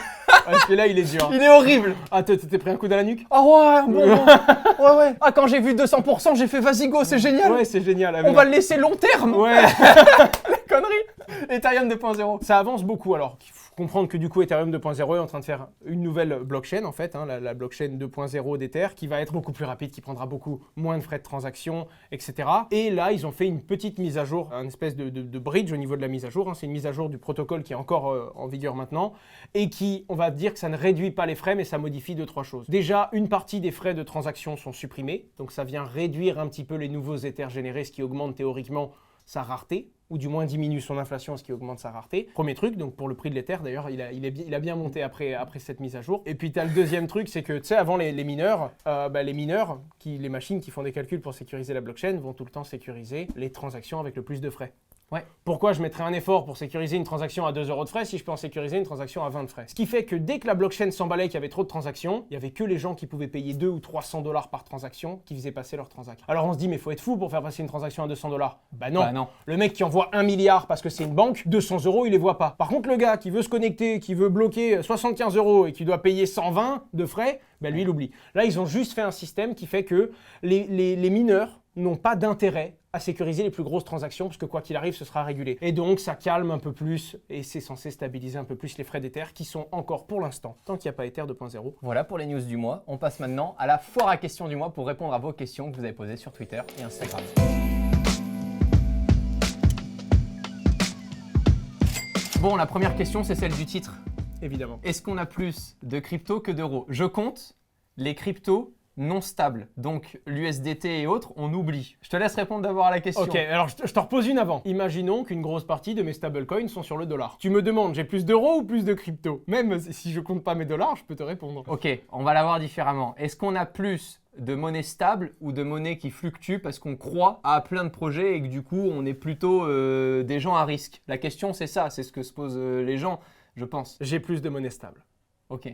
Parce que là, il est dur.
Il est horrible.
Ah, t'es pris un coup dans la nuque?
Ah ouais, ouais. Ah, quand j'ai vu 200%, j'ai fait vas-y go, c'est génial.
Ouais, c'est génial.
On va le laisser long terme.
Ouais.
La connerie. Ethereum 2.0.
Ça avance beaucoup alors. Il faut comprendre que du coup, Ethereum 2.0 est en train de faire une nouvelle blockchain en fait, la blockchain 2.0 d'Ether, qui va être beaucoup plus rapide, qui prendra beaucoup moins de frais de transaction, etc. Et là, ils ont fait une petite mise à jour, une espèce de bridge au niveau de la mise à jour. C'est une mise à jour du protocole qui est encore en vigueur maintenant et qui, on va dire que ça ne réduit pas les frais, mais ça modifie 2-3 choses. Déjà, une partie des frais de transaction sont supprimés, donc ça vient réduire un petit peu les nouveaux Ethers générés, ce qui augmente théoriquement sa rareté, ou du moins diminue son inflation, ce qui augmente sa rareté. Premier truc, donc pour le prix de l'Ether, d'ailleurs, il a bien monté après cette mise à jour. Et puis, tu as le deuxième truc, c'est que, tu sais, avant les mineurs, les machines qui font des calculs pour sécuriser la blockchain, vont tout le temps sécuriser les transactions avec le plus de frais.
Ouais.
Pourquoi je mettrais un effort pour sécuriser une transaction à 2 € de frais si je peux en sécuriser une transaction à 20 de frais? Ce qui fait que dès que la blockchain s'emballait qu'il y avait trop de transactions, il n'y avait que les gens qui pouvaient payer 200 ou 300 $ par transaction qui faisaient passer leur transaction. Alors on se dit, mais il faut être fou pour faire passer une transaction à 200 $. Bah non. Le mec qui envoie 1 milliard parce que c'est une banque, 200 €, il les voit pas. Par contre, le gars qui veut se connecter, qui veut bloquer 75 € et qui doit payer 120 de frais, bah lui, il oublie. Là, ils ont juste fait un système qui fait que les mineurs n'ont pas d'intérêt à sécuriser les plus grosses transactions, parce que quoi qu'il arrive, ce sera régulé. Et donc, ça calme un peu plus, et c'est censé stabiliser un peu plus les frais d'Ether, qui sont encore, pour l'instant, tant qu'il n'y a pas Ether 2.0.
Voilà pour les news du mois. On passe maintenant à la foire à questions du mois pour répondre à vos questions que vous avez posées sur Twitter et Instagram. Bon, la première question, c'est celle du titre.
Évidemment.
Est-ce qu'on a plus de crypto que d'euros? Je compte les cryptos non stable. Donc l'USDT et autres, on oublie. Je te laisse répondre d'abord à la question.
Ok, alors je te repose une avant. Imaginons qu'une grosse partie de mes stablecoins sont sur le dollar. Tu me demandes, j'ai plus d'euros ou plus de crypto? Même si je compte pas mes dollars, je peux te répondre.
Ok, on va la voir différemment. Est-ce qu'on a plus de monnaie stable ou de monnaie qui fluctue parce qu'on croit à plein de projets et que du coup, on est plutôt des gens à risque? La question, c'est ça, c'est ce que se posent les gens, je pense.
J'ai plus de monnaie stable.
Ok.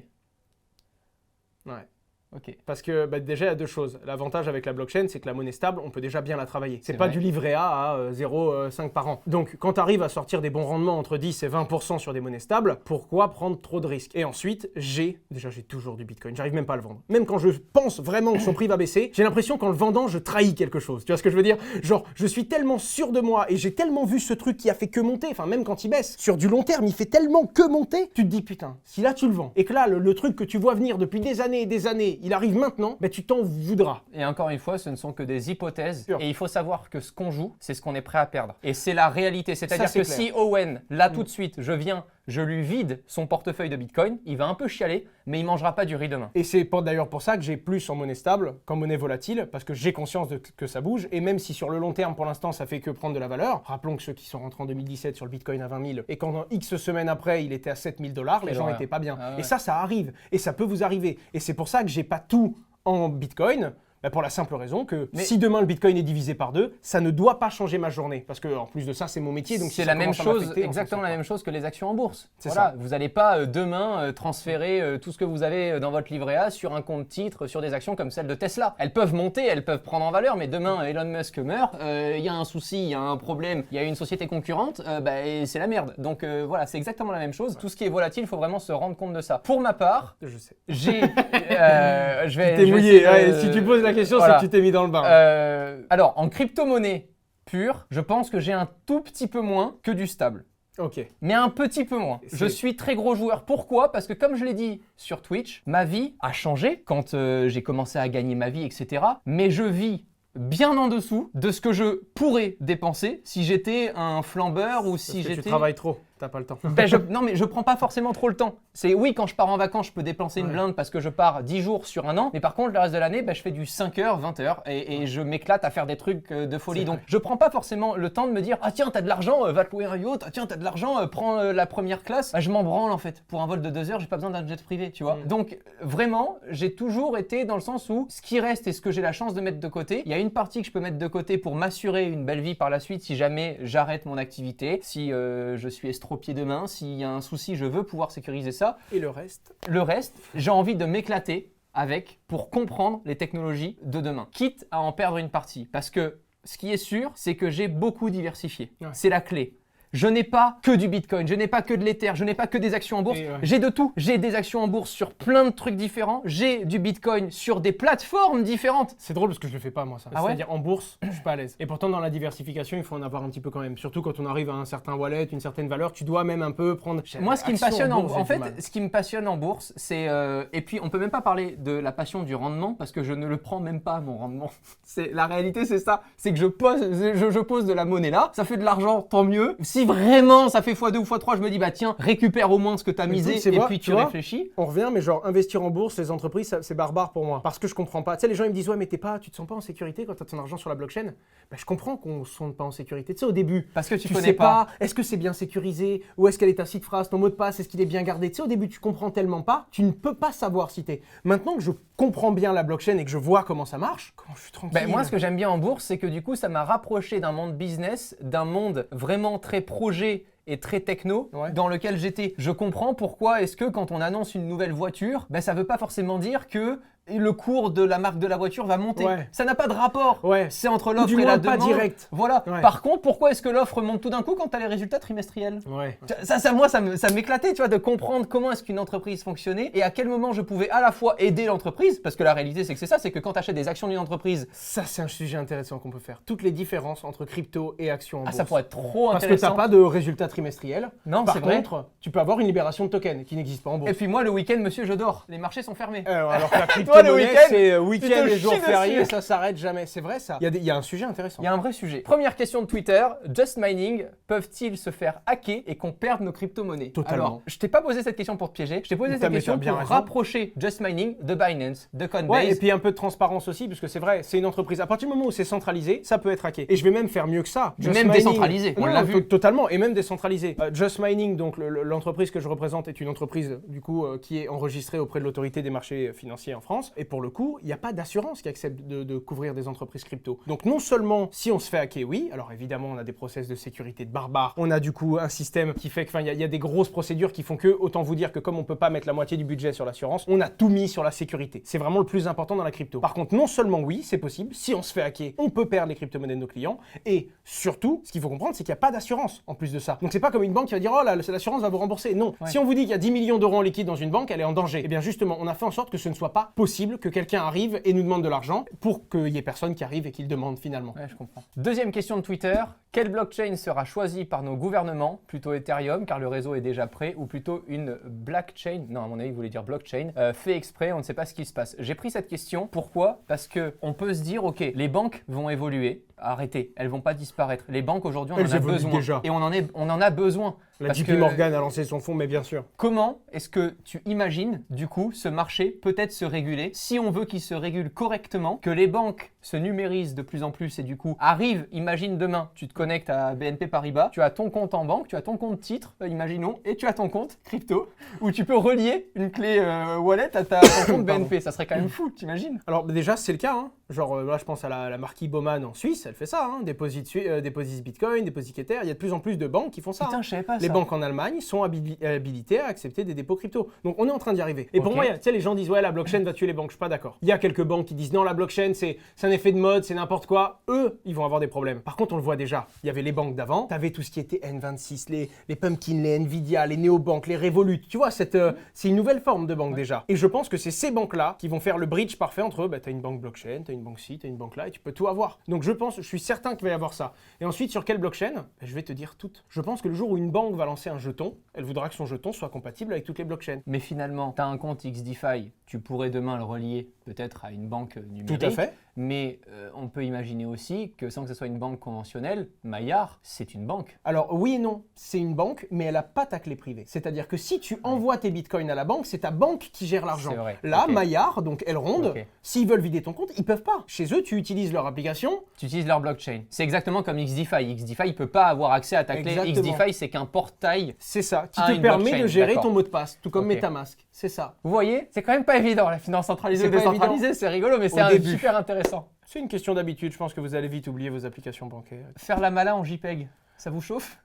Ouais.
Ok.
Parce que déjà, il y a deux choses. L'avantage avec la blockchain, c'est que la monnaie stable, on peut déjà bien la travailler. C'est pas
vrai.
du livret A à 0,5 par an. Donc, quand tu arrives à sortir des bons rendements entre 10 et 20% sur des monnaies stables, pourquoi prendre trop de risques? Et ensuite, j'ai toujours du Bitcoin. J'arrive même pas à le vendre. Même quand je pense vraiment que son prix va baisser, j'ai l'impression qu'en le vendant, je trahis quelque chose. Tu vois ce que je veux dire? Genre, je suis tellement sûr de moi et j'ai tellement vu ce truc qui a fait que monter, enfin même quand il baisse, sur du long terme, il fait tellement que monter, tu te dis putain, si là tu le vends et que là, le truc que tu vois venir depuis des années et des années, il arrive maintenant, ben tu t'en voudras.
Et encore une fois, ce ne sont que des hypothèses.
Sûr.
Et il faut savoir que ce qu'on joue, c'est ce qu'on est prêt à perdre. Et c'est la réalité. C'est-à-dire
Ça, c'est
que
clair.
si Owen, là tout de suite, je lui vide son portefeuille de Bitcoin, il va un peu chialer, mais il mangera pas du riz demain.
Et c'est d'ailleurs pour ça que j'ai plus en monnaie stable qu'en monnaie volatile, parce que j'ai conscience que ça bouge, et même si sur le long terme, pour l'instant, ça fait que prendre de la valeur, rappelons que ceux qui sont rentrés en 2017 sur le Bitcoin à 20 000, et quand X semaines après, il était à 7 000 $, les gens
horreur.
étaient pas bien.
Ah ouais.
Et ça arrive, et ça peut vous arriver. Et c'est pour ça que j'ai pas tout en Bitcoin, pour la simple raison que si demain le Bitcoin est divisé par 2, ça ne doit pas changer ma journée. Parce que en plus de ça, c'est mon métier. Donc
c'est la même chose, exactement la même chose que les actions en bourse.
C'est
voilà,
ça.
vous n'allez pas demain transférer tout ce que vous avez dans votre livret A sur un compte titre, sur des actions comme celle de Tesla. Elles peuvent monter, elles peuvent prendre en valeur, mais demain Elon Musk meurt, il y a un souci, il y a un problème, il y a une société concurrente, et c'est la merde. Donc voilà, c'est exactement la même chose. Tout ce qui est volatile, il faut vraiment se rendre compte de ça. Pour ma part,
Je sais.
j'ai... je vais...
T'es
je vais
mouillé.
essayer de-
Ouais, si tu poses la question,
Voilà.
c'est que tu t'es mis dans le bain.
Alors, en crypto-monnaie pure, je pense que j'ai un tout petit peu moins que du stable.
Ok.
Mais un petit peu moins. Je suis très gros joueur. Pourquoi? Parce que comme je l'ai dit sur Twitch, ma vie a changé quand j'ai commencé à gagner ma vie, etc. Mais je vis bien en dessous de ce que je pourrais dépenser si j'étais un flambeur ou si
Parce que
j'étais...
tu travailles trop. T'as pas le temps.
Non, mais je prends pas forcément trop le temps. C'est oui, quand je pars en vacances, je peux dépenser une blinde parce que je pars 10 jours sur un an. Mais par contre, le reste de l'année, je fais du 5h, 20h et je m'éclate à faire des trucs de folie. Donc, je prends pas forcément le temps de me dire ah tiens, t'as de l'argent, va te louer un yacht. Ah tiens, t'as de l'argent, prends la première classe. Je m'en branle en fait. Pour un vol de 2 heures, j'ai pas besoin d'un jet privé, tu vois. Donc, vraiment, j'ai toujours été dans le sens où ce qui reste et ce que j'ai la chance de mettre de côté, il y a une partie que je peux mettre de côté pour m'assurer une belle vie par la suite si jamais j'arrête mon activité, si je suis estropié demain, s'il y a un souci, je veux pouvoir sécuriser ça.
Et le reste?
Le reste, j'ai envie de m'éclater avec pour comprendre les technologies de demain, quitte à en perdre une partie. Parce que ce qui est sûr, c'est que j'ai beaucoup diversifié. Ouais. C'est la clé. Je n'ai pas que du Bitcoin, je n'ai pas que de l'Ether, je n'ai pas que des actions en bourse. J'ai de tout. J'ai des actions en bourse sur plein de trucs différents. J'ai du Bitcoin sur des plateformes différentes.
C'est drôle parce que je le fais pas moi ça. C'est-à-dire en bourse, je suis pas à l'aise. Et pourtant dans la diversification, il faut en avoir un petit peu quand même. Surtout quand on arrive à un certain wallet, une certaine valeur, tu dois même un peu prendre.
Moi, ce qui me passionne ce qui me passionne en bourse, c'est et puis on peut même pas parler de la passion du rendement parce que je ne le prends même pas mon rendement. C'est la réalité, c'est ça. C'est que je pose de la monnaie là, ça fait de l'argent, tant mieux. Si vraiment ça fait x2 ou x3, je me dis bah tiens, récupère au moins ce que tu as misé et puis tu réfléchis.
On revient, mais genre investir en bourse, les entreprises, c'est barbare pour moi. Parce que je comprends pas. Tu sais, les gens ils me disent ouais mais tu te sens pas en sécurité quand tu as ton argent sur la blockchain. Bah, je comprends qu'on se sente pas en sécurité. Tu sais au début.
Parce que tu
sais
connais pas.
Est-ce que c'est bien sécurisé? Ou est-ce qu'elle est ta seed phrase, ton mot de passe, est-ce qu'il est bien gardé? Tu sais au début tu comprends tellement pas, tu ne peux pas savoir si t'es. Maintenant que je comprends bien la blockchain et que je vois comment ça marche, comment je suis tranquille.
Moi ce que j'aime bien en bourse, c'est que du coup ça m'a rapproché d'un monde business, d'un monde vraiment très projet et très techno dans lequel j'étais. Je comprends pourquoi est-ce que quand on annonce une nouvelle voiture, ça veut pas forcément dire que le cours de la marque de la voiture va monter. Ça n'a pas de rapport. C'est entre l'offre et la demande.
Pas direct.
Voilà. Par contre, pourquoi est-ce que l'offre monte tout d'un coup quand tu as les résultats trimestriels? Moi, ça m'éclatait, tu vois, de comprendre comment est-ce qu'une entreprise fonctionnait et à quel moment je pouvais à la fois aider l'entreprise, parce que la réalité c'est que c'est ça, c'est que quand tu achètes des actions d'une entreprise.
Ça, c'est un sujet intéressant qu'on peut faire. Toutes les différences entre crypto et actions en bourse.
Ça pourrait être trop intéressant.
Parce que tu n'as pas de résultats trimestriels.
Non,
par contre, tu peux avoir une libération de tokens qui n'existe pas en bourse.
Et puis moi, le week-end, monsieur, je dors. Les marchés sont fermés.
Alors que la crypto-monnaie, c'est week-end et jours fériés, ça s'arrête jamais. C'est vrai ça. Il y a un sujet intéressant.
Il y a un vrai sujet. Première question de Twitter. Just Mining, peuvent-ils se faire hacker et qu'on perde nos crypto-monnaies?
Totalement.
Alors, je t'ai pas posé cette question pour te piéger. Je t'ai posé cette question pour rapprocher Just Mining de Binance, de Coinbase.
Et puis un peu de transparence aussi, parce que c'est vrai, c'est une entreprise. À partir du moment où c'est centralisé, ça peut être hacké. Et je vais même faire mieux que ça.
Même décentralisé. On l'a vu.
Totalement. Et même décentralisé. Just Mining, donc l'entreprise que je représente, est une entreprise du coup qui est enregistrée auprès de l'autorité des marchés financiers en France. Et pour le coup, il n'y a pas d'assurance qui accepte de couvrir des entreprises crypto. Donc non seulement si on se fait hacker, oui, alors évidemment on a des process de sécurité de barbares, on a du coup un système qui fait que, il y a des grosses procédures qui font que, autant vous dire que comme on peut pas mettre la moitié du budget sur l'assurance, on a tout mis sur la sécurité. C'est vraiment le plus important dans la crypto. Par contre, non seulement oui, c'est possible, si on se fait hacker, on peut perdre les crypto-monnaies de nos clients, et surtout, ce qu'il faut comprendre, c'est qu'il n'y a pas d'assurance en plus de ça. Donc c'est pas comme une banque qui va dire oh là, l'assurance va vous rembourser. Non. Si on vous dit qu'il y a 10 millions d'euros en liquide dans une banque, elle est en danger. Et bien justement, on a fait en sorte que ce ne soit pas possible que quelqu'un arrive et nous demande de l'argent pour qu'il y ait personne qui arrive et qui le demande finalement.
Ouais, je comprends. Deuxième question de Twitter. Quelle blockchain sera choisie par nos gouvernements? Plutôt Ethereum, car le réseau est déjà prêt, ou plutôt une blackchain? Non, à mon avis, il voulait dire blockchain. Fait exprès, on ne sait pas ce qui se passe. J'ai pris cette question. Pourquoi? Parce qu'on peut se dire, ok, les banques vont évoluer. Arrêtez, elles vont pas disparaître. Les banques aujourd'hui, on en a besoin.
Déjà.
Et on en a besoin.
La JP Morgan a lancé son fonds, mais bien sûr.
Comment est-ce que tu imagines, du coup, ce marché peut-être se réguler si on veut qu'il se régule correctement, que les banques se numérisent de plus en plus et du coup arrivent, imagine demain, tu te connectes à BNP Paribas, tu as ton compte en banque, tu as ton compte titre, imaginons, et tu as ton compte crypto, où tu peux relier une clé wallet à ton compte BNP. Ça serait quand même fou, t'imagines?
Alors déjà, c'est le cas. Hein. Genre là, je pense à la marquise Baumann en Suisse, elle fait ça. Hein. Déposite Bitcoin, déposite Ether. Il y a de plus en plus de banques qui font ça.
Putain, je savais pas ça.
Les banques en Allemagne sont habilitées à accepter des dépôts crypto. Donc on est en train d'y arriver. Et pour moi, tu sais, les gens disent ouais, la blockchain va tuer les banques. Je suis pas d'accord. Il y a quelques banques qui disent non, la blockchain c'est un effet de mode, c'est n'importe quoi. Eux, ils vont avoir des problèmes. Par contre, on le voit déjà. Il y avait les banques d'avant. Tu avais tout ce qui était N26, les Pumpkin, les Nvidia, les néobanques, les Revolut. Tu vois, c'est une nouvelle forme de banque déjà. Et je pense que c'est ces banques-là qui vont faire le bridge parfait entre tu as une banque blockchain, tu as une banque ci, tu as une banque là et tu peux tout avoir. Donc je suis certain qu'il va y avoir ça. Et ensuite, sur quelle blockchain? Je vais te dire toutes. Je pense que le jour où une banque va lancer un jeton, elle voudra que son jeton soit compatible avec toutes les blockchains.
Mais finalement, tu as un compte XDeFi, tu pourrais demain le relier peut-être à une banque numérique.
Tout à fait.
mais on peut imaginer aussi que sans que ce soit une banque conventionnelle, Maillard, c'est une banque.
Alors oui et non, c'est une banque, mais elle n'a pas ta clé privée. C'est-à-dire que si tu envoies tes bitcoins à la banque, c'est ta banque qui gère l'argent.
C'est vrai.
Là,
Ok.
Maillard, donc Elrond,
Ok.
s'ils veulent vider ton compte, ils peuvent pas. Chez eux, tu utilises leur application.
Tu utilises leur blockchain. C'est exactement comme XDeFi. XDeFi ne peut pas avoir accès à ta clé.
Exactement.
XDeFi, c'est qu'un portail.
C'est ça, qui
Ah,
te
une
permet
blockchain,
de gérer
d'accord.
ton mot de passe, tout comme
Ok.
MetaMask. C'est ça.
Vous voyez, c'est quand même pas évident la finance centralisée
C'est
ou
pas
décentralisée, c'est rigolo, mais c'est
début.
super intéressant.
C'est une question d'habitude, je pense que vous allez vite oublier vos applications bancaires.
Faire la mala en JPEG, ça vous chauffe?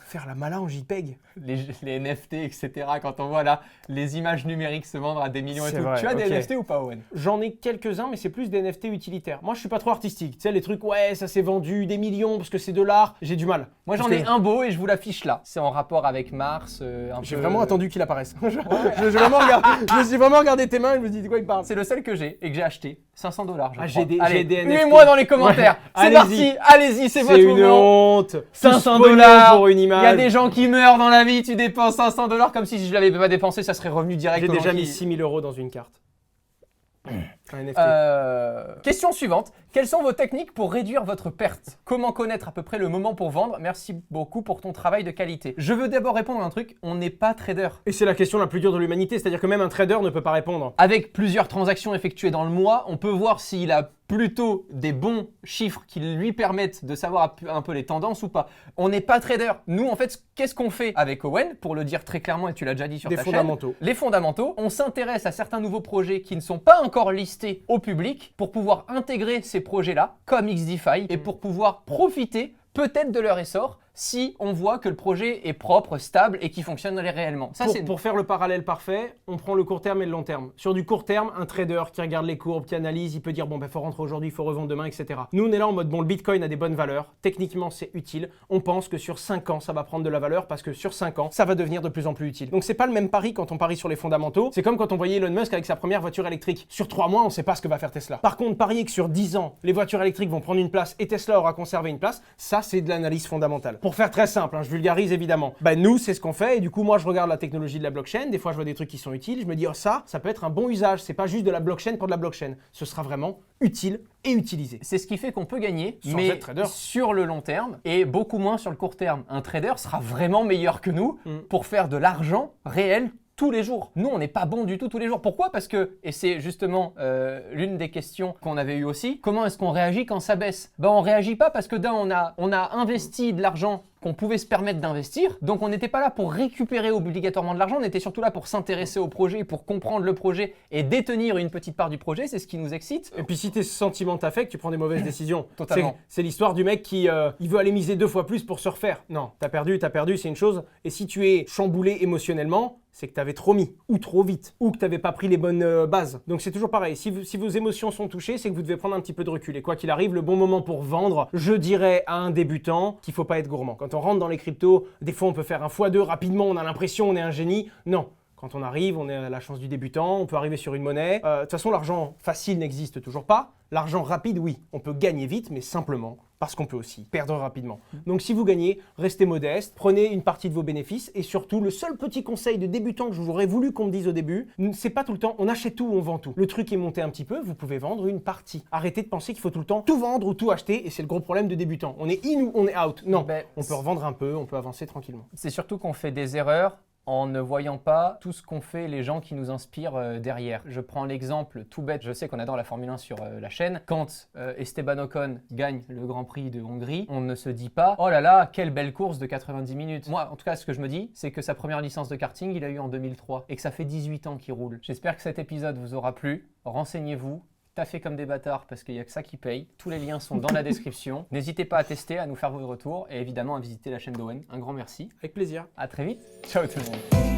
Faire la mala en JPEG.
Les NFT, etc. Quand on voit là les images numériques se vendre à des millions et
C'est
tout.
vrai,
Tu as des
ok.
NFT ou pas, Owen?
J'en ai quelques-uns, mais c'est plus des NFT utilitaires. Moi, je suis pas trop artistique. Tu sais, les trucs, ouais, ça s'est vendu des millions parce que c'est de l'art. J'ai du mal.
Moi j'en
Parce
ai
que
un beau et je vous l'affiche là. C'est en rapport avec Mars.
J'ai vraiment attendu qu'il apparaisse. J'ai vraiment regardé, je me suis vraiment regardé tes mains et je me suis dit de quoi il parle.
C'est le seul que j'ai et que j'ai acheté. 500 $.
Ah, j'ai des NFT.
Huez-moi dans les commentaires.
Ouais,
C'est
allez-y.
parti, allez-y, c'est votre
C'est une
moment.
honte.
500
Tous
$
pour une
Il y a
image.
des gens qui meurent dans la vie, tu dépenses 500 $ comme si je l'avais pas dépensé, ça serait revenu direct.
J'ai
aux
déjà
gens
mis
qui-
6 000 € dans une carte. Un NFT.
Question suivante. Quelles sont vos techniques pour réduire votre perte? Comment connaître à peu près le moment pour vendre? Merci beaucoup pour ton travail de qualité. Je veux d'abord répondre à un truc, on n'est pas trader.
Et c'est la question la plus dure de l'humanité, c'est-à-dire que même un trader ne peut pas répondre.
Avec plusieurs transactions effectuées dans le mois, on peut voir s'il a plutôt des bons chiffres qui lui permettent de savoir un peu les tendances ou pas. On n'est pas trader. Nous, en fait, qu'est-ce qu'on fait avec Owen? Pour le dire très clairement, et tu l'as déjà dit sur
Des
ta chaîne,
fondamentaux.
les fondamentaux. On s'intéresse à certains nouveaux projets qui ne sont pas encore listés au public pour pouvoir intégrer ces projets-là, comme XDeFi, et pour pouvoir profiter peut-être de leur essor si on voit que le projet est propre, stable et qui fonctionne réellement. Ça, c'est
Pour faire le parallèle parfait, on prend le court terme et le long terme. Sur du court terme, un trader qui regarde les courbes, qui analyse, il peut dire bon ben faut rentrer aujourd'hui, il faut revendre demain, etc. Nous on est là en mode bon le Bitcoin a des bonnes valeurs, techniquement c'est utile. On pense que sur 5 ans ça va prendre de la valeur parce que sur 5 ans ça va devenir de plus en plus utile. Donc c'est pas le même pari quand on parie sur les fondamentaux. C'est comme quand on voyait Elon Musk avec sa première voiture électrique. Sur 3 mois on sait pas ce que va faire Tesla. Par contre parier que sur 10 ans les voitures électriques vont prendre une place et Tesla aura conservé une place, ça c'est de l'analyse fondamentale. Pour faire très simple, je vulgarise évidemment. Bah nous, c'est ce qu'on fait et du coup, moi, je regarde la technologie de la blockchain. Des fois, je vois des trucs qui sont utiles. Je me dis, oh, ça peut être un bon usage. C'est pas juste de la blockchain pour de la blockchain. Ce sera vraiment utile et utilisé.
C'est ce qui fait qu'on peut gagner,
Sans
mais
être trader.
sur le long terme et beaucoup moins sur le court terme. Un trader sera vraiment meilleur que nous pour faire de l'argent réel tous les jours. Nous, on n'est pas bon du tout tous les jours. Pourquoi? Parce que, et c'est justement l'une des questions qu'on avait eues aussi, comment est-ce qu'on réagit quand ça baisse? Ben, on réagit pas parce que d'un, on a investi de l'argent qu'on pouvait se permettre d'investir. Donc on n'était pas là pour récupérer obligatoirement de l'argent, on était surtout là pour s'intéresser au projet, pour comprendre le projet et détenir une petite part du projet, c'est ce qui nous excite.
Et puis si tes sentiments t'affectent, tu prends des mauvaises décisions.
Totalement.
C'est l'histoire du mec qui il veut aller miser 2 fois plus pour se refaire. Non, t'as perdu, c'est une chose. Et si tu es chamboulé émotionnellement, c'est que t'avais trop mis, ou trop vite, ou que t'avais pas pris les bonnes bases. Donc c'est toujours pareil, si vos émotions sont touchées, c'est que vous devez prendre un petit peu de recul. Et quoi qu'il arrive, le bon moment pour vendre, je dirais à un débutant qu'il faut pas être gourmand. Quand on rentre dans les cryptos, des fois on peut faire un x2 rapidement, on a l'impression on est un génie. Non. Quand on arrive, on est à la chance du débutant, on peut arriver sur une monnaie. De toute façon, l'argent facile n'existe toujours pas. L'argent rapide, oui, on peut gagner vite, mais simplement parce qu'on peut aussi perdre rapidement. Donc si vous gagnez, restez modeste, prenez une partie de vos bénéfices et surtout, le seul petit conseil de débutant que j'aurais voulu qu'on me dise au début, c'est pas tout le temps, on achète tout ou on vend tout. Le truc est monté un petit peu, vous pouvez vendre une partie. Arrêtez de penser qu'il faut tout le temps tout vendre ou tout acheter et c'est le gros problème de débutant. On est in ou on est out. Non,
Ben,
on peut revendre un peu, on peut avancer tranquillement.
C'est surtout qu'on fait des erreurs en ne voyant pas tout ce qu'ont fait les gens qui nous inspirent derrière. Je prends l'exemple tout bête, je sais qu'on adore la Formule 1 sur la chaîne. Quand Esteban Ocon gagne le Grand Prix de Hongrie, on ne se dit pas « Oh là là, quelle belle course de 90 minutes !» Moi, en tout cas, ce que je me dis, c'est que sa première licence de karting, il a eu en 2003 et que ça fait 18 ans qu'il roule. J'espère que cet épisode vous aura plu. Renseignez-vous. Taffez comme des bâtards parce qu'il n'y a que ça qui paye. Tous les liens sont dans la description. N'hésitez pas à tester, à nous faire vos retours et évidemment à visiter la chaîne d'Owen. Un grand merci.
Avec plaisir.
À très vite. Ciao tout le monde.